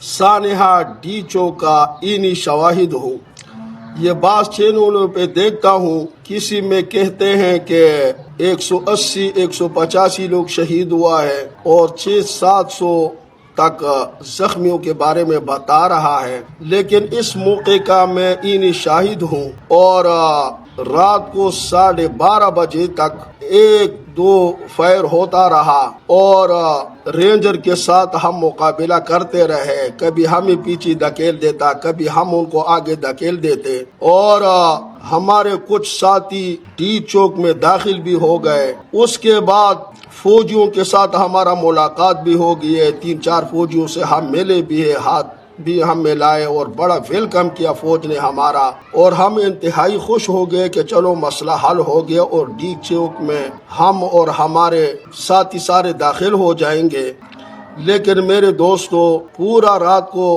سانحہ ڈیچو کا اینی شواہد ہوں۔ یہ بعض چینلوں پہ دیکھتا ہوں، کسی میں کہتے ہیں کہ 180 185 لوگ شہید ہوا ہے اور 600-700 تک زخمیوں کے بارے میں بتا رہا ہے، لیکن اس موقع کا میں اینی شاہد ہوں اور رات کو 12:30 بجے تک 1-2 فائر ہوتا رہا اور رینجر کے ساتھ ہم مقابلہ کرتے رہے، کبھی ہمیں پیچھے دھکیل دیتا، کبھی ہم ان کو آگے دھکیل دیتے، اور ہمارے کچھ ساتھی ڈی چوک میں داخل بھی ہو گئے۔ اس کے بعد فوجیوں کے ساتھ ہمارا ملاقات بھی ہو گئی ہے، 3-4 فوجیوں سے ہم ملے بھی ہے، ہاتھ بھی ہم ملائے اور بڑا ویلکم کیا فوج نے ہمارا، اور ہم انتہائی خوش ہو گئے کہ چلو مسئلہ حل ہو گیا اور ڈی چوک میں ہم اور ہمارے ساتھی سارے داخل ہو جائیں گے۔ لیکن میرے دوستو، پورا رات کو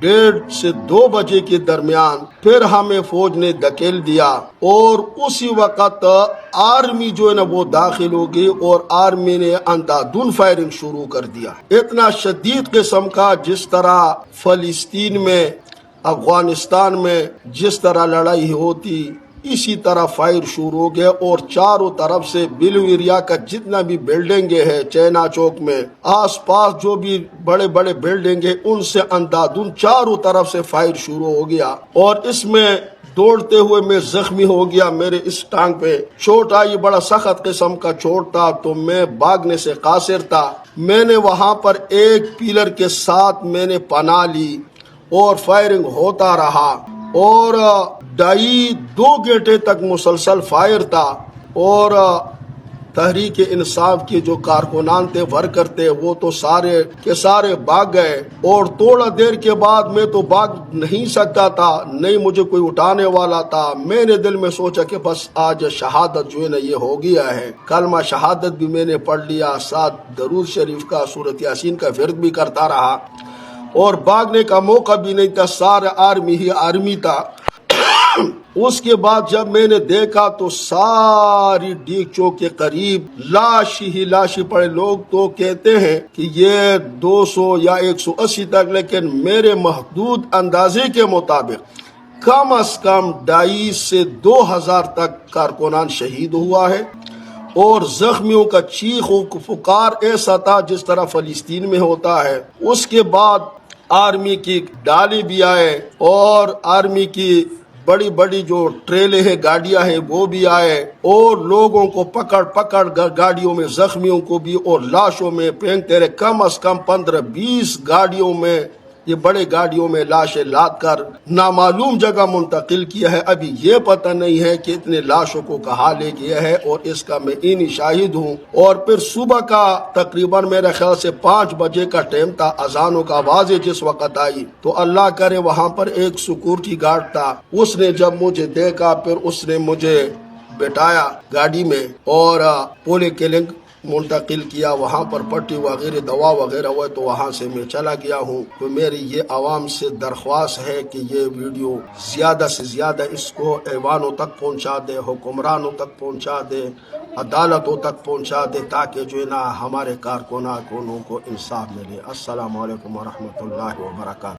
1:30 سے 2 بجے کے درمیان پھر ہمیں فوج نے دھکیل دیا اور اسی وقت آرمی جو ہے نا وہ داخل ہو گئی اور آرمی نے اندھادھند فائرنگ شروع کر دیا، اتنا شدید قسم کا جس طرح فلسطین میں، افغانستان میں جس طرح لڑائی ہوتی اسی طرح فائر شروع ہو گیا، اور چاروں طرف سے بلو ایریا کا جتنا بھی بلڈنگیں ہیں، چینا چوک میں آس پاس جو بھی بڑے بڑے بلڈنگیں، ان سے اندھادھند چاروں طرف سے فائر شروع ہو گیا، اور اس میں دوڑتے ہوئے میں زخمی ہو گیا، میرے اس ٹانگ پہ چوٹ آئی، بڑا سخت قسم کا چوٹ تھا، تو میں بھاگنے سے قاصر تھا۔ میں نے وہاں پر ایک پیلر کے ساتھ میں نے پناہ لی اور فائرنگ ہوتا رہا، اور 2.5 گھنٹے تک مسلسل فائر تھا، اور تحریک انصاف کے جو کارکنان تھے، ورکر تھے، وہ تو سارے کے سارے بھاگ گئے، اور تھوڑا دیر کے بعد میں تو بھاگ نہیں سکتا تھا، نہیں مجھے کوئی اٹھانے والا تھا۔ میں نے دل میں سوچا کہ بس آج شہادت جو ہے نا یہ ہو گیا ہے، کلمہ شہادت بھی میں نے پڑھ لیا، ساتھ درود شریف کا، سورۃ یاسین کا ورد بھی کرتا رہا، اور بھاگنے کا موقع بھی نہیں تھا، سارا آرمی ہی آرمی تھا۔ اس کے بعد جب میں نے دیکھا تو ساری ڈی چوک کے قریب لاش ہی لاش پڑے، لوگ تو کہتے ہیں کہ یہ 200 یا 180 تک، لیکن میرے محدود اندازے کے مطابق کم از کم 2.5 سے 2,000 تک کارکنان شہید ہوا ہے، اور زخمیوں کا چیخ و پکار ایسا تھا جس طرح فلسطین میں ہوتا ہے۔ اس کے بعد آرمی کی ڈالے بھی آئے، اور آرمی کی بڑی بڑی جو ٹریلے ہیں، گاڑیاں ہیں، وہ بھی آئے، اور لوگوں کو پکڑ گاڑیوں میں، زخمیوں کو بھی اور لاشوں میں پھینکتے رہے، کم از کم 15-20 گاڑیوں میں، یہ بڑے گاڑیوں میں لاشیں لاد کر نامعلوم جگہ منتقل کیا ہے۔ ابھی یہ پتہ نہیں ہے کہ اتنے لاشوں کو کہاں لے گیا ہے، اور اس کا میں اینی شاہد ہوں۔ اور پھر صبح کا تقریباً میرے خیال سے 5 بجے کا ٹائم تھا، اذانوں کا آوازیں جس وقت آئی تو اللہ کرے وہاں پر ایک سیکورٹی گارڈ تھا، اس نے جب مجھے دیکھا پھر اس نے مجھے بٹھایا گاڑی میں اور پولے کلنک منتقل کیا، وہاں پر پٹی وغیرہ دوا وغیرہ ہوئے تو وہاں سے میں چلا گیا ہوں۔ تو میری یہ عوام سے درخواست ہے کہ یہ ویڈیو زیادہ سے زیادہ اس کو ایوانوں تک پہنچا دے، حکمرانوں تک پہنچا دے، عدالتوں تک پہنچا دے، تاکہ جو ہے نا ہمارے کارکنوں کو انصاف ملے۔ السلام علیکم ورحمۃ اللہ وبرکاتہ۔